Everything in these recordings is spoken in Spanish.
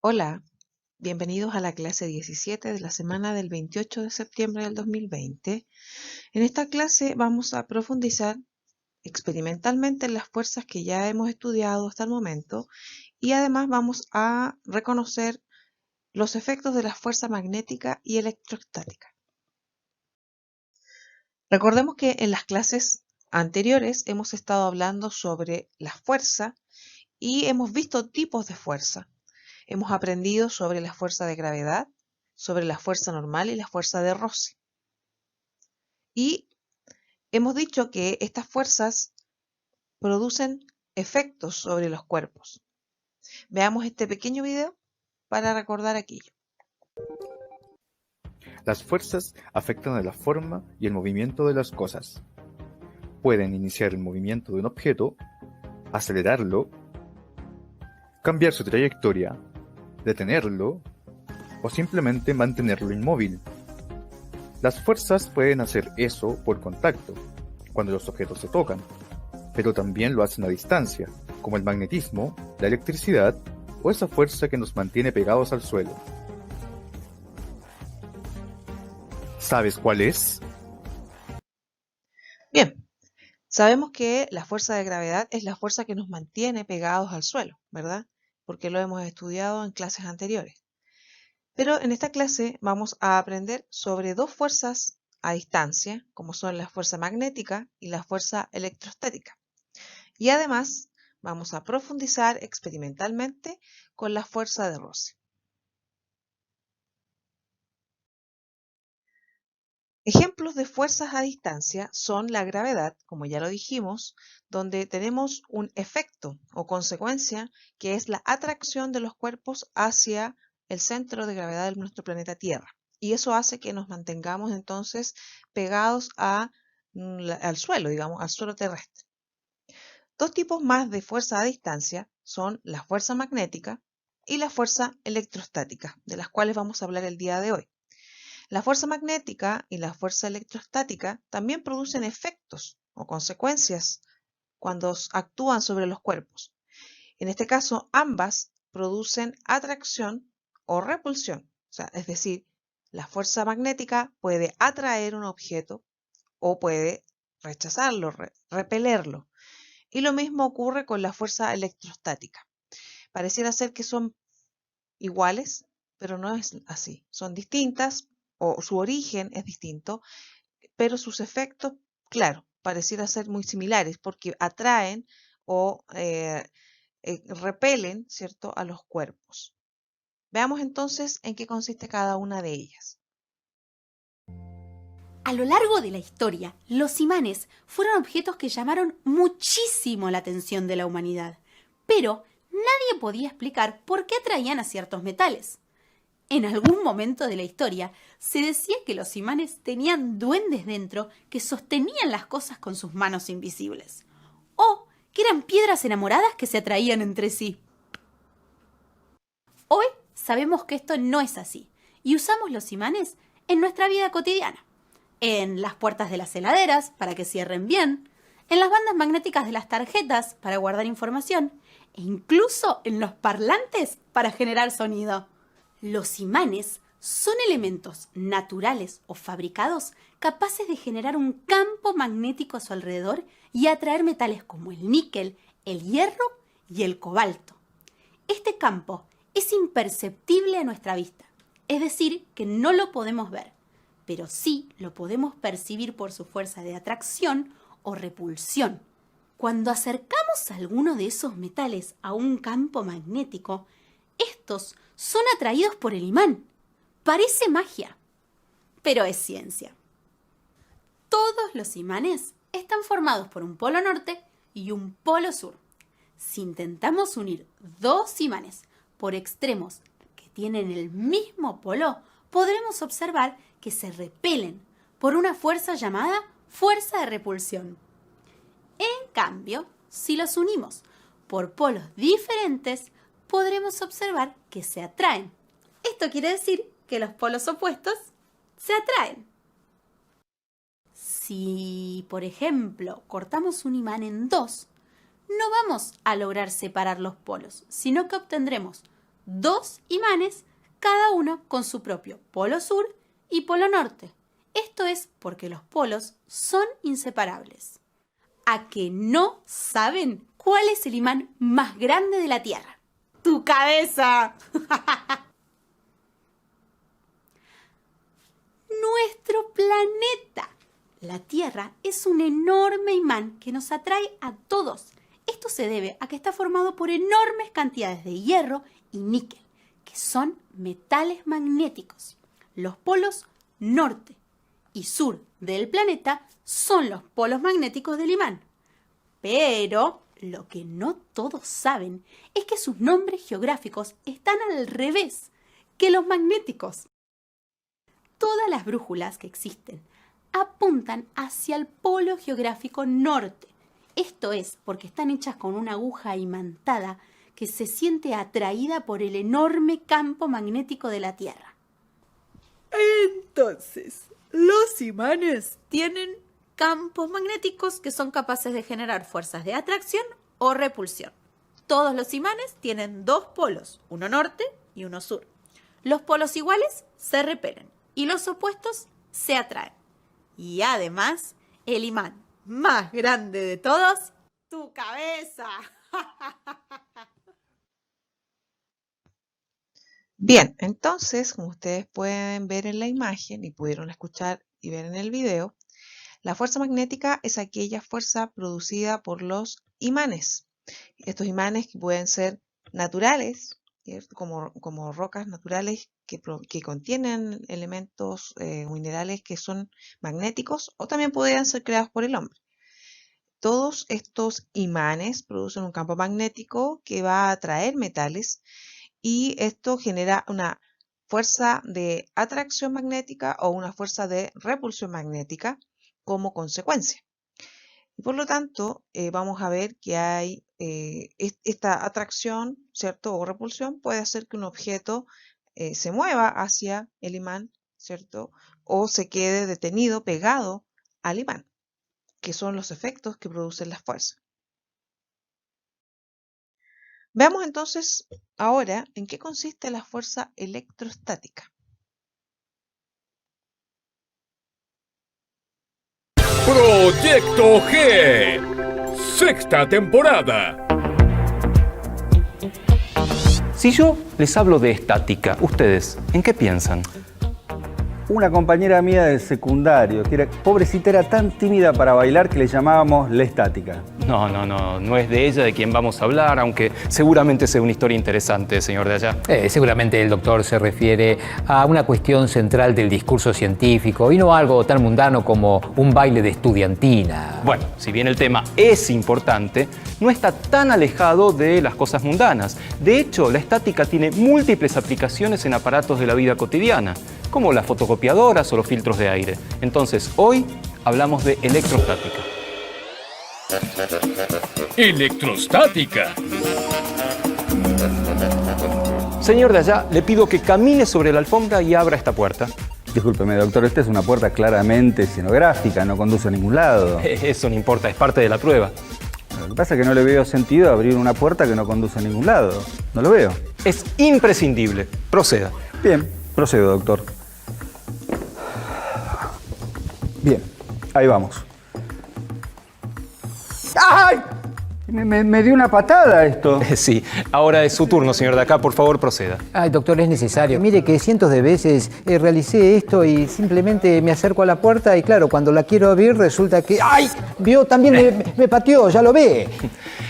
Hola, bienvenidos a la clase 17 de la semana del 28 de septiembre del 2020. En esta clase vamos a profundizar experimentalmente en las fuerzas que ya hemos estudiado hasta el momento y además vamos a reconocer los efectos de la fuerza magnética y electrostática. Recordemos que en las clases anteriores hemos estado hablando sobre la fuerza y hemos visto tipos de fuerza. Hemos aprendido sobre la fuerza de gravedad, sobre la fuerza normal y la fuerza de roce. Y hemos dicho que estas fuerzas producen efectos sobre los cuerpos. Veamos este pequeño video para recordar aquello. Las fuerzas afectan a la forma y el movimiento de las cosas. Pueden iniciar el movimiento de un objeto, acelerarlo, cambiar su trayectoria, detenerlo o simplemente mantenerlo inmóvil. Las fuerzas pueden hacer eso por contacto, cuando los objetos se tocan, pero también lo hacen a distancia, como el magnetismo, la electricidad o esa fuerza que nos mantiene pegados al suelo. ¿Sabes cuál es? Bien, sabemos que la fuerza de gravedad es la fuerza que nos mantiene pegados al suelo, ¿verdad? Porque lo hemos estudiado en clases anteriores. Pero en esta clase vamos a aprender sobre dos fuerzas a distancia, como son la fuerza magnética y la fuerza electrostática. Y además vamos a profundizar experimentalmente con la fuerza de roce. Ejemplos de fuerzas a distancia son la gravedad, como ya lo dijimos, donde tenemos un efecto o consecuencia que es la atracción de los cuerpos hacia el centro de gravedad de nuestro planeta Tierra. Y eso hace que nos mantengamos entonces pegados al suelo, digamos, al suelo terrestre. Dos tipos más de fuerza a distancia son la fuerza magnética y la fuerza electrostática, de las cuales vamos a hablar el día de hoy. La fuerza magnética y la fuerza electrostática también producen efectos o consecuencias cuando actúan sobre los cuerpos. En este caso, ambas producen atracción o repulsión. Es decir, la fuerza magnética puede atraer un objeto o puede rechazarlo, repelerlo. Y lo mismo ocurre con la fuerza electrostática. Pareciera ser que son iguales, pero no es así. Son distintas o su origen es distinto, pero sus efectos, claro, pareciera ser muy similares porque atraen o repelen, ¿cierto?, a los cuerpos. Veamos entonces en qué consiste cada una de ellas. A lo largo de la historia, los imanes fueron objetos que llamaron muchísimo la atención de la humanidad, pero nadie podía explicar por qué atraían a ciertos metales. En algún momento de la historia se decía que los imanes tenían duendes dentro que sostenían las cosas con sus manos invisibles, o que eran piedras enamoradas que se atraían entre sí. Hoy sabemos que esto no es así y usamos los imanes en nuestra vida cotidiana. En las puertas de las heladeras para que cierren bien, en las bandas magnéticas de las tarjetas para guardar información e incluso en los parlantes para generar sonido. Los imanes son elementos naturales o fabricados capaces de generar un campo magnético a su alrededor y atraer metales como el níquel, el hierro y el cobalto. Este campo es imperceptible a nuestra vista, es decir, que no lo podemos ver, pero sí lo podemos percibir por su fuerza de atracción o repulsión. Cuando acercamos alguno de esos metales a un campo magnético, estos son atraídos por el imán. Parece magia, pero es ciencia. Todos los imanes están formados por un polo norte y un polo sur. Si intentamos unir dos imanes por extremos que tienen el mismo polo, podremos observar que se repelen por una fuerza llamada fuerza de repulsión. En cambio, si los unimos por polos diferentes, podremos observar que se atraen. Esto quiere decir que los polos opuestos se atraen. Si, por ejemplo, cortamos un imán en dos, no vamos a lograr separar los polos, sino que obtendremos 2 imanes, cada uno con su propio polo sur y polo norte. Esto es porque los polos son inseparables. ¿A que no saben cuál es el imán más grande de la Tierra? ¡Tu cabeza! Nuestro planeta, la Tierra, es un enorme imán que nos atrae a todos. Esto se debe a que está formado por enormes cantidades de hierro y níquel, que son metales magnéticos. Los polos norte y sur del planeta son los polos magnéticos del imán. Pero lo que no todos saben es que sus nombres geográficos están al revés que los magnéticos. Todas las brújulas que existen apuntan hacia el polo geográfico norte. Esto es porque están hechas con una aguja imantada que se siente atraída por el enorme campo magnético de la Tierra. Entonces, los imanes tienen campos magnéticos que son capaces de generar fuerzas de atracción o repulsión. Todos los imanes tienen 2 polos, uno norte y uno sur. Los polos iguales se repelen y los opuestos se atraen. Y además, el imán más grande de todos, tu cabeza. Bien, entonces, como ustedes pueden ver en la imagen y pudieron escuchar y ver en el video, la fuerza magnética es aquella fuerza producida por los imanes. Estos imanes que pueden ser naturales, ¿cierto? Como rocas naturales que contienen elementos minerales que son magnéticos, o también podrían ser creados por el hombre. Todos estos imanes producen un campo magnético que va a atraer metales y esto genera una fuerza de atracción magnética o una fuerza de repulsión magnética como consecuencia. Y por lo tanto, vamos a ver que hay esta atracción, ¿cierto? O repulsión puede hacer que un objeto se mueva hacia el imán, ¿cierto? O se quede detenido, pegado al imán, que son los efectos que producen las fuerzas. Veamos entonces ahora en qué consiste la fuerza electrostática. Proyecto G, sexta temporada. Si yo les hablo de estática, ¿ustedes en qué piensan? Una compañera mía del secundario, que era, pobrecita, era tan tímida para bailar que le llamábamos la estática. No es de ella de quien vamos a hablar, aunque seguramente sea una historia interesante, señor de allá. Seguramente el doctor se refiere a una cuestión central del discurso científico y no algo tan mundano como un baile de estudiantina. Bueno, si bien el tema es importante, no está tan alejado de las cosas mundanas. De hecho, la estática tiene múltiples aplicaciones en aparatos de la vida cotidiana, como las fotocopiadoras o los filtros de aire. Entonces, hoy hablamos de electrostática. Electrostática. Señor de allá, le pido que camine sobre la alfombra y abra esta puerta. Discúlpeme, doctor, esta es una puerta claramente escenográfica, no conduce a ningún lado. Eso no importa, es parte de la prueba. Lo que pasa es que no le veo sentido abrir una puerta que no conduce a ningún lado. No lo veo. Es imprescindible. Proceda. Bien, procedo, doctor. Bien, ahí vamos. ¡Ay! Me dio una patada esto. Sí, ahora es su turno, señor de acá. Por favor, proceda. Ay, doctor, es necesario. Mire que cientos de veces realicé esto y simplemente me acerco a la puerta y claro, cuando la quiero abrir resulta que... ¡Ay! Vio, también me pateó, ya lo ve.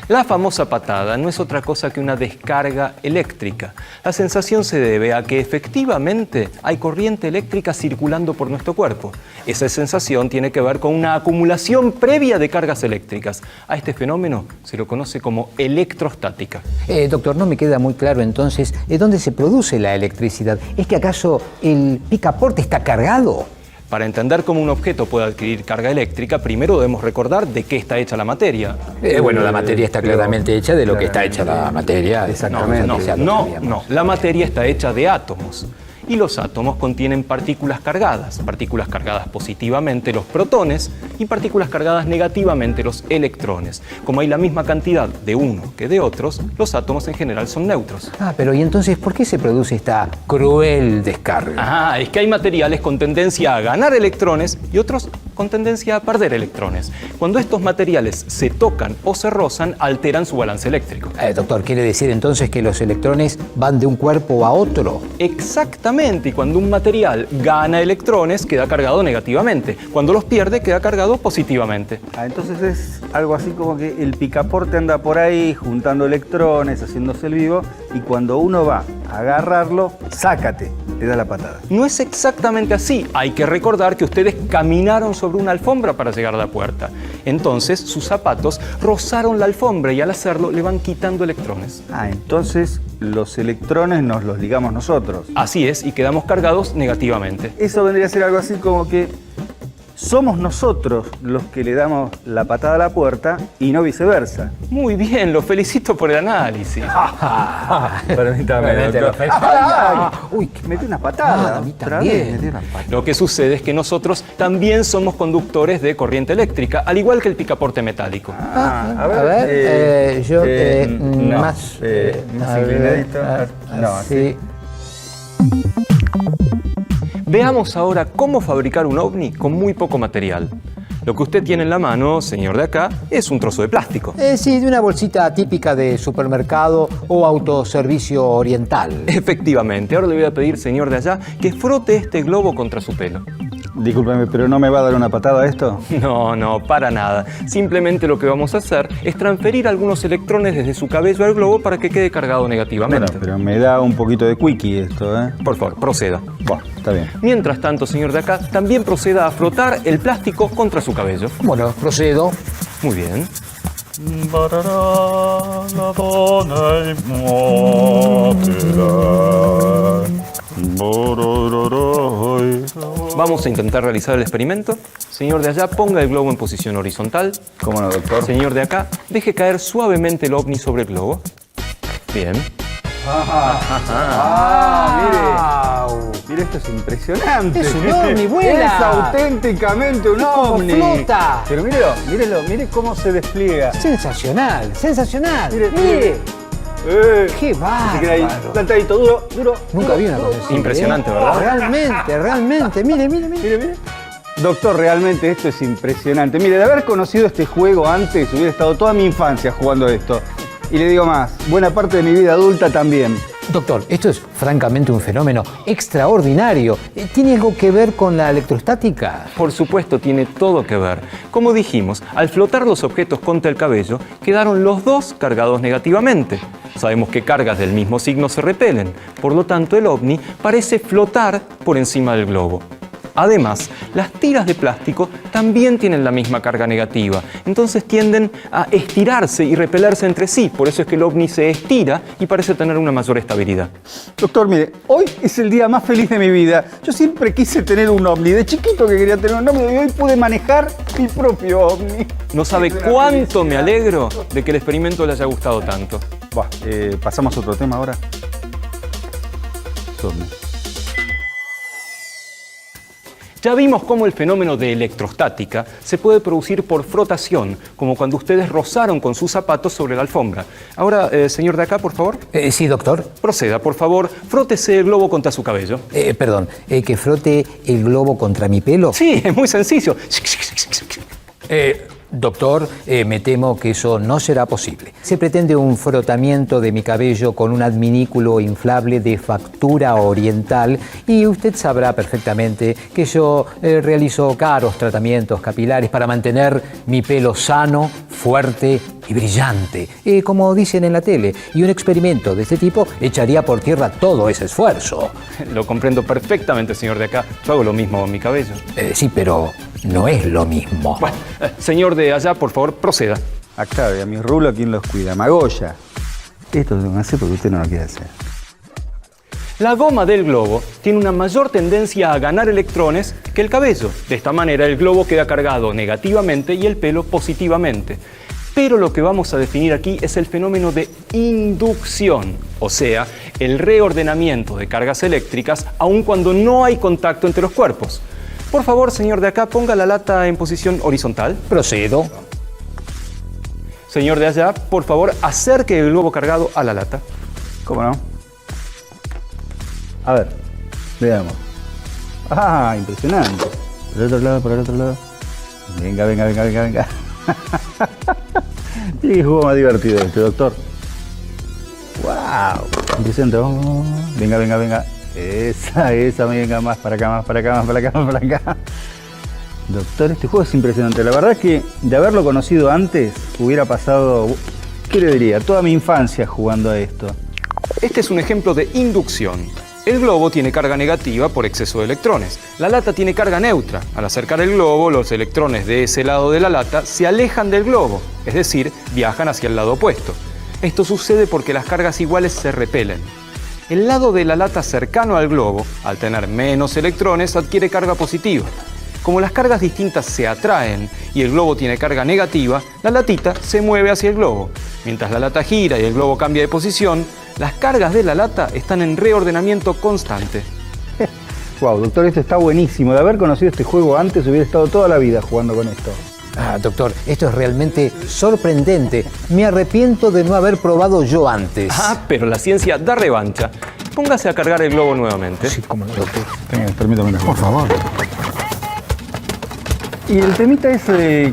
La famosa patada no es otra cosa que una descarga eléctrica. La sensación se debe a que efectivamente hay corriente eléctrica circulando por nuestro cuerpo. Esa sensación tiene que ver con una acumulación previa de cargas eléctricas. A este fenómeno se lo conoce como electrostática. Doctor, no me queda muy claro entonces dónde se produce la electricidad. ¿Es que acaso el picaporte está cargado? Para entender cómo un objeto puede adquirir carga eléctrica, primero debemos recordar de qué está hecha la materia. Bueno, la materia está claramente hecha de lo que está hecha la materia. Exactamente. No, la materia está hecha de átomos. y los átomos contienen partículas cargadas positivamente los protones y partículas cargadas negativamente los electrones. Como hay la misma cantidad de uno que de otros, los átomos en general son neutros. Pero ¿y entonces por qué se produce esta cruel descarga? Es que hay materiales con tendencia a ganar electrones y otros con tendencia a perder electrones. Cuando estos materiales se tocan o se rozan, alteran su balance eléctrico. Doctor, ¿quiere decir entonces que los electrones van de un cuerpo a otro? Exactamente, y cuando un material gana electrones, queda cargado negativamente. Cuando los pierde, queda cargado positivamente. Entonces es algo así como que el picaporte anda por ahí juntando electrones, haciéndose el vivo, y cuando uno va a agarrarlo, sácate, le da la patada. No es exactamente así. Hay que recordar que ustedes caminaron sobre una alfombra para llegar a la puerta. Entonces, sus zapatos rozaron la alfombra y al hacerlo le van quitando electrones. Entonces los electrones nos los ligamos nosotros. Así es, y quedamos cargados negativamente. Eso vendría a ser algo así como que somos nosotros los que le damos la patada a la puerta y no viceversa. Muy bien, lo felicito por el análisis. Permítame, doctor. Uy, metí una patada. A mí también. Metí una patada. Lo que sucede es que nosotros también somos conductores de corriente eléctrica, al igual que el picaporte metálico. Yo no, más inclinadito. No, sí. Veamos ahora cómo fabricar un ovni con muy poco material. Lo que usted tiene en la mano, señor de acá, es un trozo de plástico. Sí, de una bolsita típica de supermercado o autoservicio oriental. Efectivamente. Ahora le voy a pedir, señor de allá, que frote este globo contra su pelo. Discúlpeme, ¿pero no me va a dar una patada esto? No, para nada. Simplemente lo que vamos a hacer es transferir algunos electrones desde su cabello al globo para que quede cargado negativamente. Bueno, pero me da un poquito de quickie esto, ¿eh? Por favor, proceda. Bueno, está bien. Mientras tanto, señor de acá, también proceda a frotar el plástico contra su cabello. Bueno, procedo. Muy bien. Vamos a intentar realizar el experimento. Señor de allá, ponga el globo en posición horizontal. ¿Cómo no, doctor? Señor de acá, deje caer suavemente el ovni sobre el globo. Bien. Mire, esto es impresionante. Es un ovni, vuela. Es auténticamente un ¿Cómo ovni. flota? Pero mire cómo se despliega. Sensacional. Mire. ¡Qué bárbaro! Se queda ahí plantadito, duro. Nunca vi una cosa así. Impresionante, ¿verdad? Realmente. Mire. Doctor, realmente esto es impresionante. Mire, de haber conocido este juego antes, hubiera estado toda mi infancia jugando esto. Y le digo más, buena parte de mi vida adulta también. Doctor, esto es francamente un fenómeno extraordinario. ¿Tiene algo que ver con la electrostática? Por supuesto, tiene todo que ver. Como dijimos, al flotar los objetos contra el cabello, quedaron los dos cargados negativamente. Sabemos que cargas del mismo signo se repelen, por lo tanto el ovni parece flotar por encima del globo. Además, las tiras de plástico también tienen la misma carga negativa, entonces tienden a estirarse y repelerse entre sí, por eso es que el ovni se estira y parece tener una mayor estabilidad. Doctor, mire, hoy es el día más feliz de mi vida. Yo siempre quise tener un ovni, de chiquito que quería tener un ovni y hoy pude manejar mi propio ovni. No sabe cuánto me alegro de que el experimento le haya gustado tanto. Pasamos a otro tema ahora. Ya vimos cómo el fenómeno de electrostática se puede producir por frotación, como cuando ustedes rozaron con sus zapatos sobre la alfombra. Ahora, señor de acá, por favor. Sí, doctor. Proceda, por favor, frótese el globo contra su cabello. Perdón, ¿que frote el globo contra mi pelo? Sí, es muy sencillo. Doctor, me temo que eso no será posible. Se pretende un frotamiento de mi cabello con un adminículo inflable de factura oriental y usted sabrá perfectamente que yo realizo caros tratamientos capilares para mantener mi pelo sano, fuerte y brillante, como dicen en la tele. Y un experimento de este tipo echaría por tierra todo ese esfuerzo. Lo comprendo perfectamente, señor de acá. Yo hago lo mismo con mi cabello. Sí, pero no es lo mismo. Bueno, señor de allá, por favor, proceda. Acá, y a mis rulos, ¿quién los cuida? Magoya. Esto tengo que hacer porque usted no lo quiere hacer. La goma del globo tiene una mayor tendencia a ganar electrones que el cabello. De esta manera, el globo queda cargado negativamente y el pelo positivamente. Pero lo que vamos a definir aquí es el fenómeno de inducción, o sea, el reordenamiento de cargas eléctricas aun cuando no hay contacto entre los cuerpos. Por favor, señor de acá, ponga la lata en posición horizontal. Procedo. Señor de allá, por favor, acerque el globo cargado a la lata. ¿Cómo no? A ver, veamos. ¡Ah, impresionante! Por el otro lado, por el otro lado. Venga, venga, venga, venga, venga. Qué juego más divertido este, doctor. ¡Wow! Impresionante. Venga, venga, venga. Esa, venga, más para acá, más para acá, más para acá, más para acá. Doctor, este juego es impresionante. La verdad es que de haberlo conocido antes, hubiera pasado, ¿qué le diría? Toda mi infancia jugando a esto. Este es un ejemplo de inducción. El globo tiene carga negativa por exceso de electrones. La lata tiene carga neutra. Al acercar el globo, los electrones de ese lado de la lata se alejan del globo, es decir, viajan hacia el lado opuesto. Esto sucede porque las cargas iguales se repelen. El lado de la lata cercano al globo, al tener menos electrones, adquiere carga positiva. Como las cargas distintas se atraen y el globo tiene carga negativa, la latita se mueve hacia el globo. Mientras la lata gira y el globo cambia de posición, las cargas de la lata están en reordenamiento constante. Wow, doctor, esto está buenísimo. De haber conocido este juego antes, hubiera estado toda la vida jugando con esto. Ah, doctor, esto es realmente sorprendente. Me arrepiento de no haber probado yo antes. Ah, pero la ciencia da revancha. Póngase a cargar el globo nuevamente. Sí, cómo no, doctor. Permítame, por favor. Y el temita es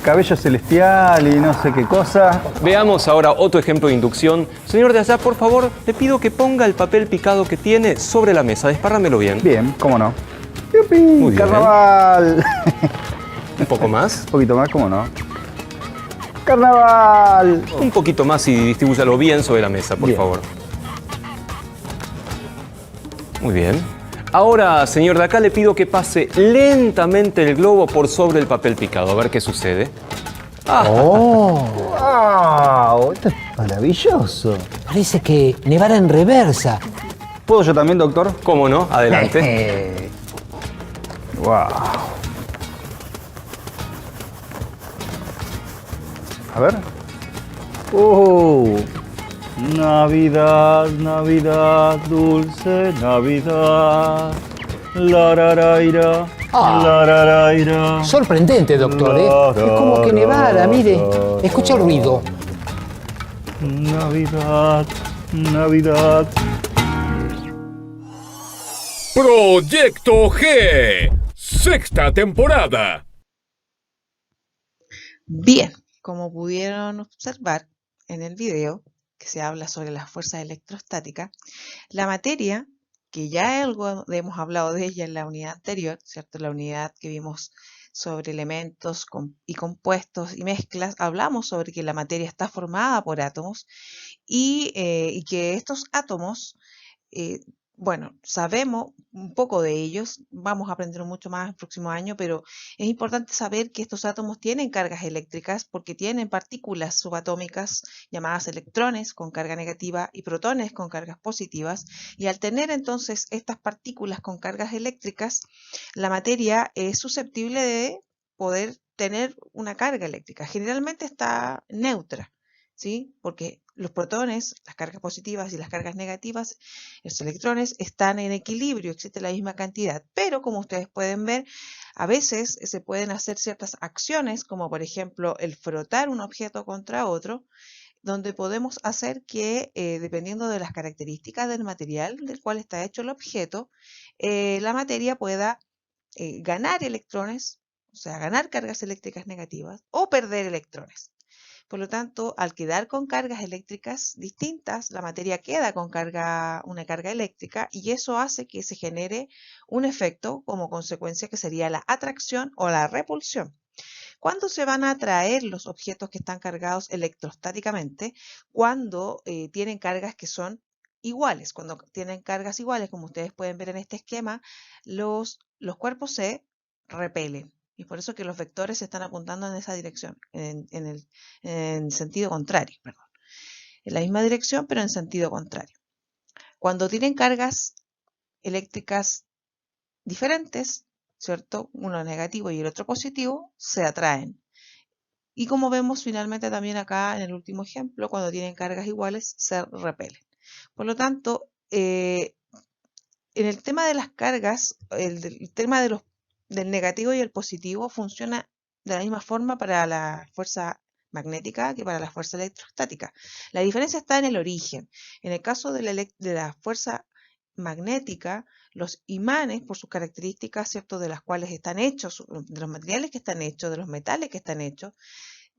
cabello celestial y no sé qué cosa. Veamos ahora otro ejemplo de inducción. Señor de allá, por favor, le pido que ponga el papel picado que tiene sobre la mesa. Despárramelo bien. Bien, cómo no. ¡Yupi! Muy bien. ¡Carnaval! Un poco más. Un poquito más, cómo no. ¡Carnaval! Un poquito más y distribúyalo bien sobre la mesa, por Bien. favor. Muy bien. Ahora, señor de acá, le pido que pase lentamente el globo por sobre el papel picado. A ver qué sucede. ¡Oh! ¡Wow! Esto es maravilloso. Parece que nevara en reversa. ¿Puedo yo también, doctor? ¿Cómo no? Adelante. ¡Wow! A ver. Navidad, Navidad, dulce Navidad. Lararaira, lararaira. Sorprendente, doctor, ¿eh? Es como que nevara, mire. Escucha el ruido. Navidad, Navidad. Proyecto G, sexta temporada. Bien, como pudieron observar en el video que se habla sobre las fuerzas electrostáticas, la materia, que ya algo hemos hablado de ella en la unidad anterior, ¿cierto? La unidad que vimos sobre elementos y compuestos y mezclas, hablamos sobre que la materia está formada por átomos y que estos átomos, bueno, sabemos un poco de ellos, vamos a aprender mucho más el próximo año, pero es importante saber que estos átomos tienen cargas eléctricas porque tienen partículas subatómicas llamadas electrones con carga negativa y protones con cargas positivas, y al tener entonces estas partículas con cargas eléctricas, la materia es susceptible de poder tener una carga eléctrica. Generalmente está neutra, ¿sí? Porque los protones, las cargas positivas y las cargas negativas, los electrones están en equilibrio, existe la misma cantidad, pero como ustedes pueden ver, a veces se pueden hacer ciertas acciones, como por ejemplo el frotar un objeto contra otro, donde podemos hacer que, dependiendo de las características del material del cual está hecho el objeto, la materia pueda ganar electrones, o sea, ganar cargas eléctricas negativas o perder electrones. Por lo tanto, al quedar con cargas eléctricas distintas, la materia queda con una carga eléctrica y eso hace que se genere un efecto como consecuencia que sería la atracción o la repulsión. ¿Cuándo se van a atraer los objetos que están cargados electrostáticamente? Cuando tienen cargas que son iguales. Cuando tienen cargas iguales, como ustedes pueden ver en este esquema, los cuerpos se repelen. Y por eso que los vectores se están apuntando en esa dirección, en sentido contrario, perdón. En la misma dirección, pero en sentido contrario. Cuando tienen cargas eléctricas diferentes, ¿cierto? Uno negativo y el otro positivo, se atraen. Y como vemos finalmente también acá en el último ejemplo, cuando tienen cargas iguales, se repelen. Por lo tanto, en el tema de las cargas, el tema del negativo y el positivo funciona de la misma forma para la fuerza magnética que para la fuerza electrostática. La diferencia está en el origen. En el caso de la fuerza magnética, los imanes, por sus características, ¿cierto?, de las cuales están hechos, de los materiales que están hechos, de los metales que están hechos,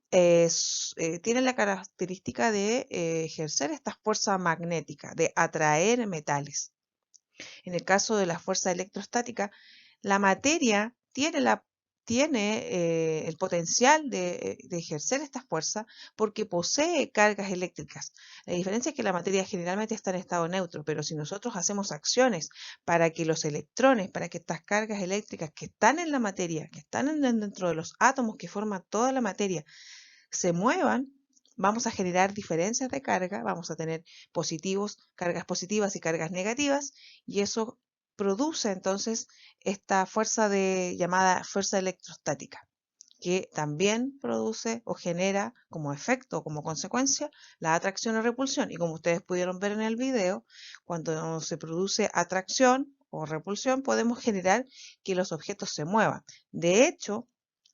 tienen la característica de ejercer esta fuerza magnética, de atraer metales. En el caso de la fuerza electrostática, la materia tiene el potencial de ejercer esta fuerza porque posee cargas eléctricas. La diferencia es que la materia generalmente está en estado neutro, pero si nosotros hacemos acciones para que los electrones, para que estas cargas eléctricas que están en la materia, que están dentro de los átomos que forman toda la materia, se muevan, vamos a generar diferencias de carga, vamos a tener cargas positivas y cargas negativas, y eso produce entonces esta fuerza llamada fuerza electrostática, que también produce o genera como efecto o como consecuencia la atracción o repulsión. Y como ustedes pudieron ver en el video, cuando se produce atracción o repulsión, podemos generar que los objetos se muevan. De hecho,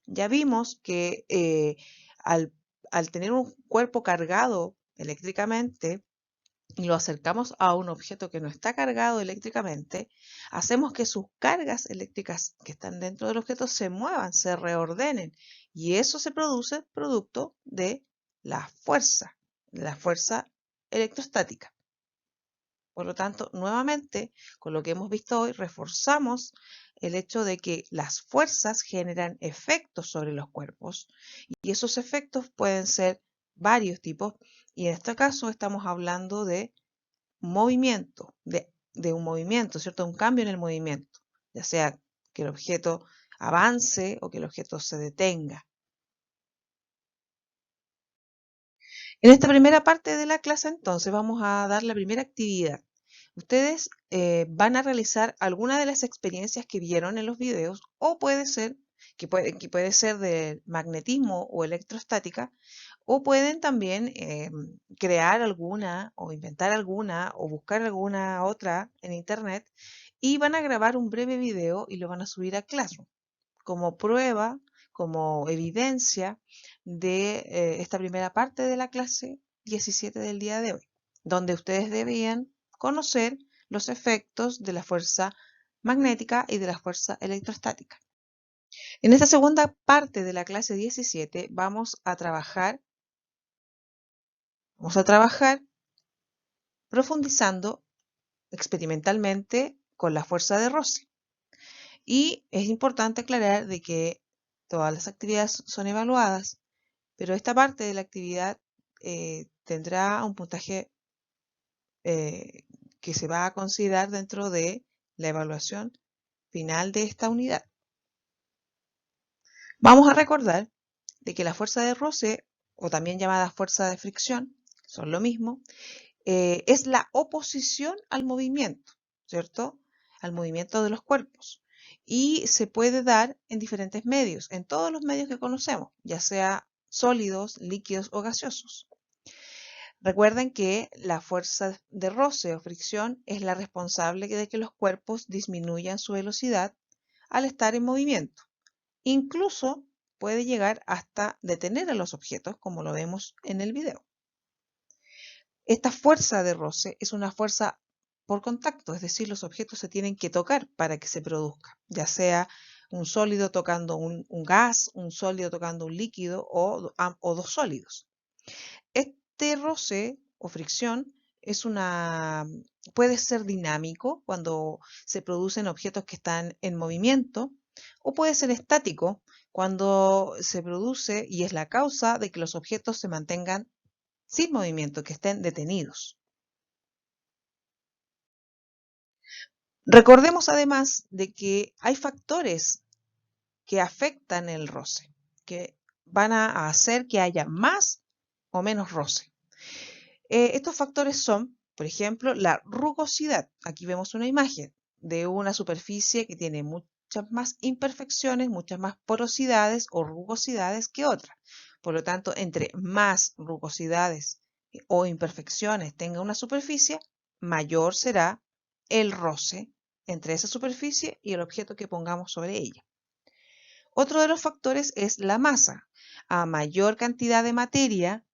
ya vimos que al tener un cuerpo cargado eléctricamente y lo acercamos a un objeto que no está cargado eléctricamente, hacemos que sus cargas eléctricas que están dentro del objeto se muevan, se reordenen, y eso se produce producto de la fuerza electrostática. Por lo tanto, nuevamente, con lo que hemos visto hoy, reforzamos el hecho de que las fuerzas generan efectos sobre los cuerpos, y esos efectos pueden ser varios tipos, y en este caso estamos hablando de movimiento, de un movimiento, ¿cierto? Un cambio en el movimiento, ya sea que el objeto avance o que el objeto se detenga. En esta primera parte de la clase, entonces, vamos a dar la primera actividad. Ustedes van a realizar alguna de las experiencias que vieron en los videos, o puede ser que puede ser de magnetismo o electrostática, o pueden también crear alguna o inventar alguna o buscar alguna otra en internet, y van a grabar un breve video y lo van a subir a Classroom como prueba, como evidencia de esta primera parte de la clase 17 del día de hoy, donde ustedes debían conocer los efectos de la fuerza magnética y de la fuerza electrostática. En esta segunda parte de la clase 17 vamos a trabajar profundizando experimentalmente con la fuerza de Rosse. Y es importante aclarar de que todas las actividades son evaluadas, pero esta parte de la actividad tendrá un puntaje que se va a considerar dentro de la evaluación final de esta unidad. Vamos a recordar de que la fuerza de Rosse, o también llamada fuerza de fricción, son lo mismo, es la oposición al movimiento, ¿cierto? Al movimiento de los cuerpos. Y se puede dar en diferentes medios, en todos los medios que conocemos, ya sea sólidos, líquidos o gaseosos. Recuerden que la fuerza de roce o fricción es la responsable de que los cuerpos disminuyan su velocidad al estar en movimiento. Incluso puede llegar hasta detener a los objetos, como lo vemos en el video. Esta fuerza de roce es una fuerza por contacto, es decir, los objetos se tienen que tocar para que se produzca, ya sea un sólido tocando un gas, un sólido tocando un líquido o dos sólidos. Este roce o fricción puede ser dinámico cuando se producen objetos que están en movimiento, o puede ser estático cuando se produce y es la causa de que los objetos se mantengan sin movimiento, que estén detenidos. Recordemos además de que hay factores que afectan el roce, que van a hacer que haya más o menos roce. Estos factores son, por ejemplo, la rugosidad. Aquí vemos una imagen de una superficie que tiene muchas más imperfecciones, muchas más porosidades o rugosidades que otra. Por lo tanto, entre más rugosidades o imperfecciones tenga una superficie, mayor será el roce entre esa superficie y el objeto que pongamos sobre ella. Otro de los factores es la masa. A mayor cantidad de materia,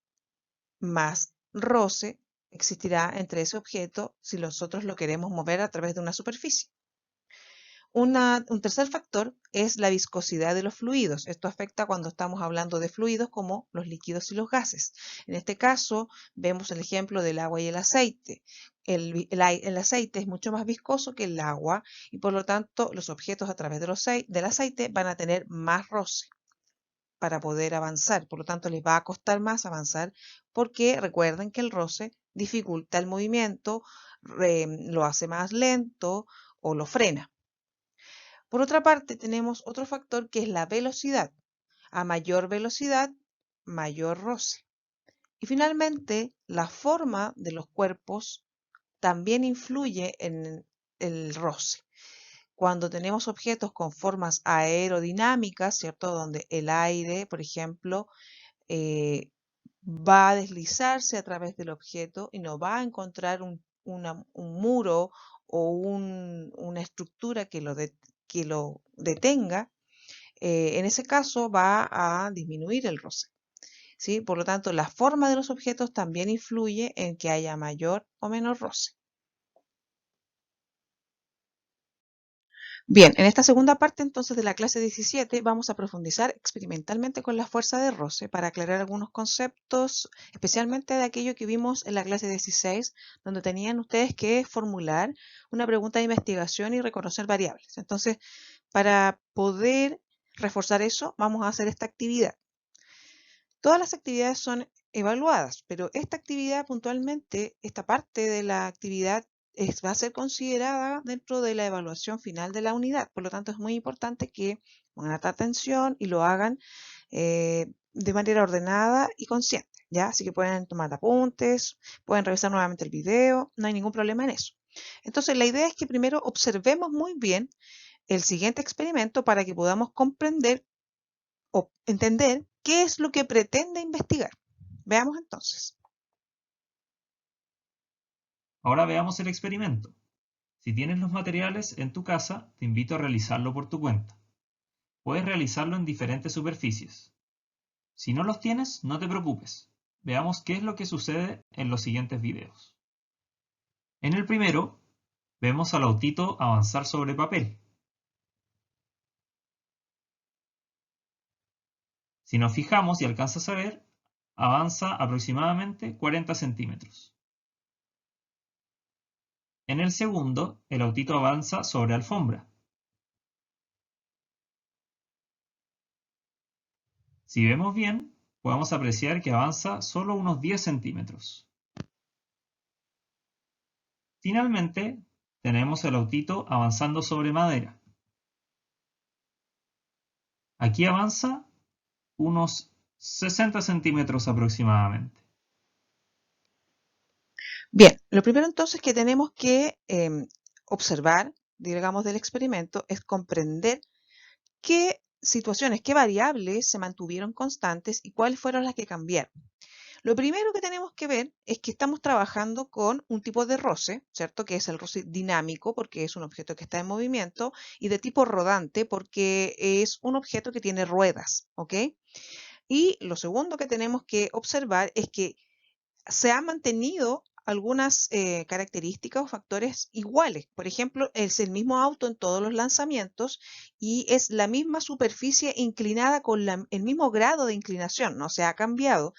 más roce existirá entre ese objeto si nosotros lo queremos mover a través de una superficie. Un tercer factor es la viscosidad de los fluidos. Esto afecta cuando estamos hablando de fluidos como los líquidos y los gases. En este caso, vemos el ejemplo del agua y el aceite. El aceite es mucho más viscoso que el agua y por lo tanto los objetos a través del aceite van a tener más roce para poder avanzar. Por lo tanto, les va a costar más avanzar porque recuerden que el roce dificulta el movimiento, lo hace más lento o lo frena. Por otra parte, tenemos otro factor que es la velocidad. A mayor velocidad, mayor roce. Y finalmente, la forma de los cuerpos también influye en el roce. Cuando tenemos objetos con formas aerodinámicas, ¿cierto? Donde el aire, por ejemplo, va a deslizarse a través del objeto y no va a encontrar un muro o una estructura que lo detenga, en ese caso va a disminuir el roce, ¿sí? Por lo tanto, la forma de los objetos también influye en que haya mayor o menor roce. Bien, en esta segunda parte entonces de la clase 17 vamos a profundizar experimentalmente con la fuerza de roce para aclarar algunos conceptos, especialmente de aquello que vimos en la clase 16, donde tenían ustedes que formular una pregunta de investigación y reconocer variables. Entonces, para poder reforzar eso, vamos a hacer esta actividad. Todas las actividades son evaluadas, pero esta actividad puntualmente, esta parte de la actividad va a ser considerada dentro de la evaluación final de la unidad. Por lo tanto, es muy importante que pongan atención y lo hagan de manera ordenada y consciente, ¿ya? Así que pueden tomar apuntes, pueden revisar nuevamente el video, no hay ningún problema en eso. Entonces, la idea es que primero observemos muy bien el siguiente experimento para que podamos comprender o entender qué es lo que pretende investigar. Veamos entonces. Ahora veamos el experimento. Si tienes los materiales en tu casa, te invito a realizarlo por tu cuenta. Puedes realizarlo en diferentes superficies. Si no los tienes, no te preocupes. Veamos qué es lo que sucede en los siguientes videos. En el primero, vemos al autito avanzar sobre papel. Si nos fijamos y alcanzas a ver, avanza aproximadamente 40 centímetros. En el segundo, el autito avanza sobre alfombra. Si vemos bien, podemos apreciar que avanza solo unos 10 centímetros. Finalmente, tenemos el autito avanzando sobre madera. Aquí avanza unos 60 centímetros aproximadamente. Bien, lo primero entonces que tenemos que observar, digamos, del experimento es comprender qué situaciones, qué variables se mantuvieron constantes y cuáles fueron las que cambiaron. Lo primero que tenemos que ver es que estamos trabajando con un tipo de roce, ¿cierto? Que es el roce dinámico porque es un objeto que está en movimiento y de tipo rodante porque es un objeto que tiene ruedas, ¿ok? Y lo segundo que tenemos que observar es que se han mantenido algunas características o factores iguales. Por ejemplo, es el mismo auto en todos los lanzamientos y es la misma superficie inclinada con el mismo grado de inclinación, no se ha cambiado.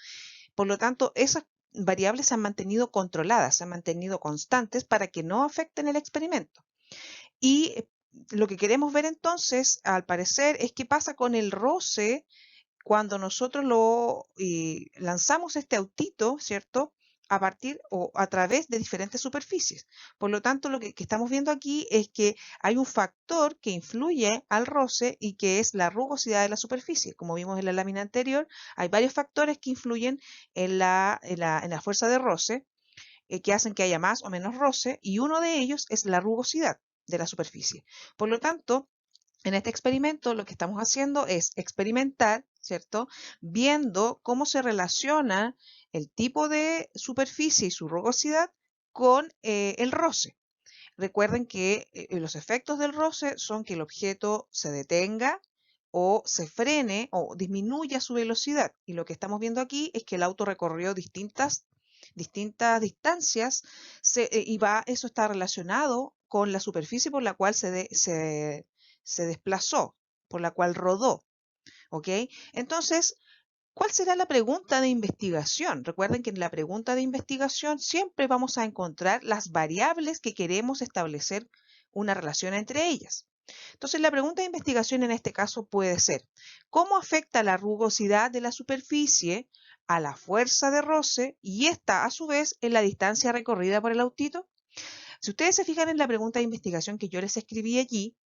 Por lo tanto, esas variables se han mantenido controladas, se han mantenido constantes para que no afecten el experimento. Y lo que queremos ver entonces, al parecer, es qué pasa con el roce cuando nosotros lanzamos este autito, ¿cierto? A partir o a través de diferentes superficies. Por lo tanto, lo que estamos viendo aquí es que hay un factor que influye al roce y que es la rugosidad de la superficie. Como vimos en la lámina anterior, hay varios factores que influyen en la fuerza de roce, que hacen que haya más o menos roce, y uno de ellos es la rugosidad de la superficie. Por lo tanto, en este experimento lo que estamos haciendo es experimentar ¿cierto? Viendo cómo se relaciona el tipo de superficie y su rugosidad con el roce. Recuerden que los efectos del roce son que el objeto se detenga o se frene o disminuya su velocidad. Y lo que estamos viendo aquí es que el auto recorrió distintas distancias y eso está relacionado con la superficie por la cual se desplazó, por la cual rodó. ¿Ok? Entonces, ¿cuál será la pregunta de investigación? Recuerden que en la pregunta de investigación siempre vamos a encontrar las variables que queremos establecer una relación entre ellas. Entonces, la pregunta de investigación en este caso puede ser, ¿cómo afecta la rugosidad de la superficie a la fuerza de roce y esta, a su vez, en la distancia recorrida por el autito? Si ustedes se fijan en la pregunta de investigación que yo les escribí allí,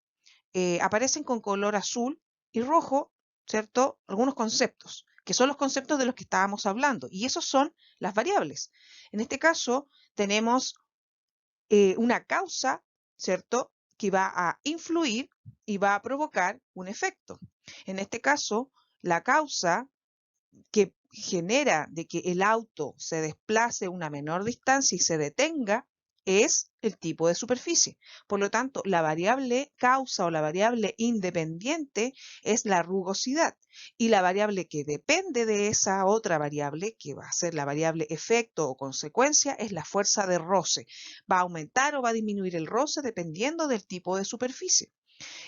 aparecen con color azul y rojo, ¿cierto? Algunos conceptos, que son los conceptos de los que estábamos hablando, y esos son las variables. En este caso, tenemos una causa, ¿cierto?, que va a influir y va a provocar un efecto. En este caso, la causa que genera de que el auto se desplace una menor distancia y se detenga es el tipo de superficie. Por lo tanto, la variable causa o la variable independiente es la rugosidad y la variable que depende de esa otra variable, que va a ser la variable efecto o consecuencia, es la fuerza de roce. Va a aumentar o va a disminuir el roce dependiendo del tipo de superficie.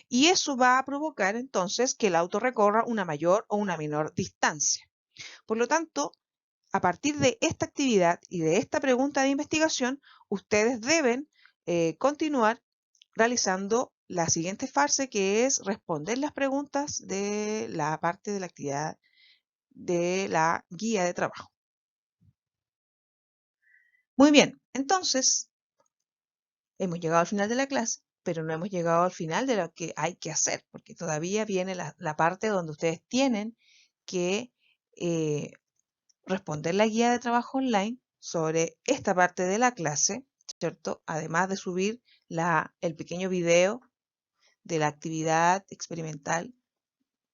Y eso va a provocar entonces que el auto recorra una mayor o una menor distancia. Por lo tanto, a partir de esta actividad y de esta pregunta de investigación, ustedes deben continuar realizando la siguiente fase, que es responder las preguntas de la parte de la actividad de la guía de trabajo. Muy bien, entonces hemos llegado al final de la clase, pero no hemos llegado al final de lo que hay que hacer, porque todavía viene la parte donde ustedes tienen que responder la guía de trabajo online sobre esta parte de la clase, ¿cierto? Además de subir el pequeño video de la actividad experimental,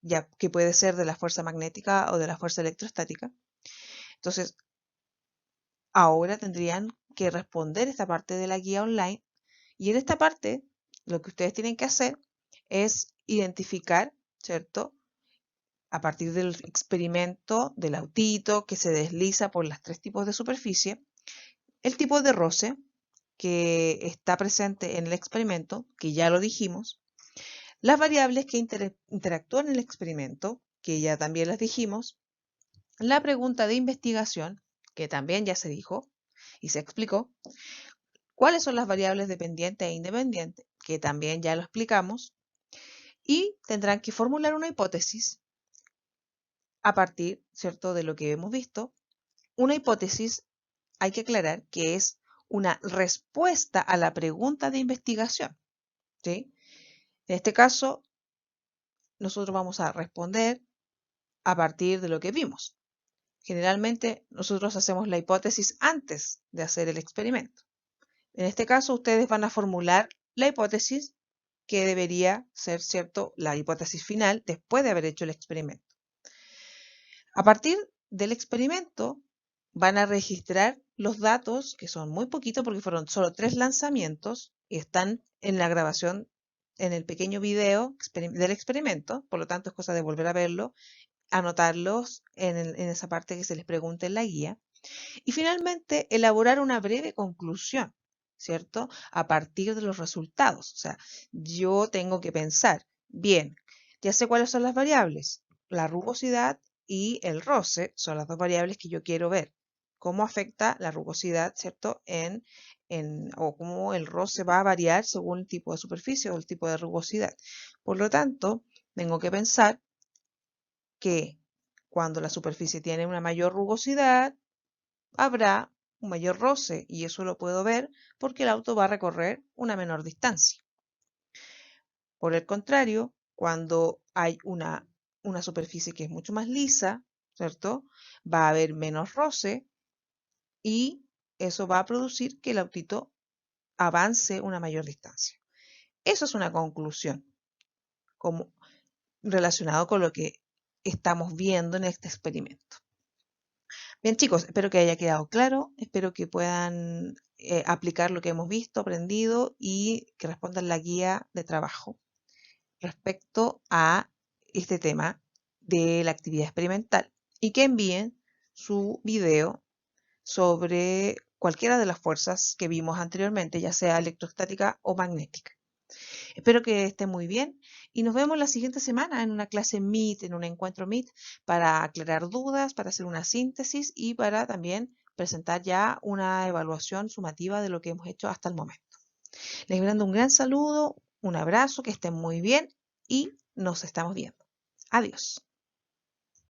ya que puede ser de la fuerza magnética o de la fuerza electrostática. Entonces, ahora tendrían que responder esta parte de la guía online, y en esta parte lo que ustedes tienen que hacer es identificar, ¿cierto?, a partir del experimento del autito que se desliza por los 3 tipos de superficie, el tipo de roce que está presente en el experimento, que ya lo dijimos, las variables que interactúan en el experimento, que ya también las dijimos, la pregunta de investigación, que también ya se dijo y se explicó, cuáles son las variables dependientes e independientes, que también ya lo explicamos, y tendrán que formular una hipótesis a partir, ¿cierto?, de lo que hemos visto. Una hipótesis, hay que aclarar que es una respuesta a la pregunta de investigación, ¿sí? En este caso, nosotros vamos a responder a partir de lo que vimos. Generalmente, nosotros hacemos la hipótesis antes de hacer el experimento. En este caso, ustedes van a formular la hipótesis que debería ser, ¿cierto?, la hipótesis final después de haber hecho el experimento. A partir del experimento van a registrar los datos, que son muy poquitos porque fueron solo 3 lanzamientos y están en la grabación, en el pequeño video del experimento, por lo tanto es cosa de volver a verlo, anotarlos en esa parte que se les pregunte en la guía. Y finalmente, elaborar una breve conclusión, ¿cierto?, a partir de los resultados. O sea, yo tengo que pensar, bien, ya sé cuáles son las variables, la rugosidad y el roce son las 2 variables que yo quiero ver. Cómo afecta la rugosidad, ¿cierto?, o cómo el roce va a variar según el tipo de superficie o el tipo de rugosidad. Por lo tanto, tengo que pensar que cuando la superficie tiene una mayor rugosidad, habrá un mayor roce, y eso lo puedo ver porque el auto va a recorrer una menor distancia. Por el contrario, cuando hay una superficie que es mucho más lisa, ¿cierto?, va a haber menos roce y eso va a producir que el autito avance una mayor distancia. Eso es una conclusión, como relacionado con lo que estamos viendo en este experimento. Bien, chicos, espero que haya quedado claro, espero que puedan aplicar lo que hemos visto, aprendido y que respondan la guía de trabajo respecto a este tema de la actividad experimental y que envíen su video sobre cualquiera de las fuerzas que vimos anteriormente, ya sea electrostática o magnética. Espero que estén muy bien y nos vemos la siguiente semana en una clase Meet, en un encuentro Meet, para aclarar dudas, para hacer una síntesis y para también presentar ya una evaluación sumativa de lo que hemos hecho hasta el momento. Les mando un gran saludo, un abrazo, que estén muy bien y nos estamos viendo. Adiós.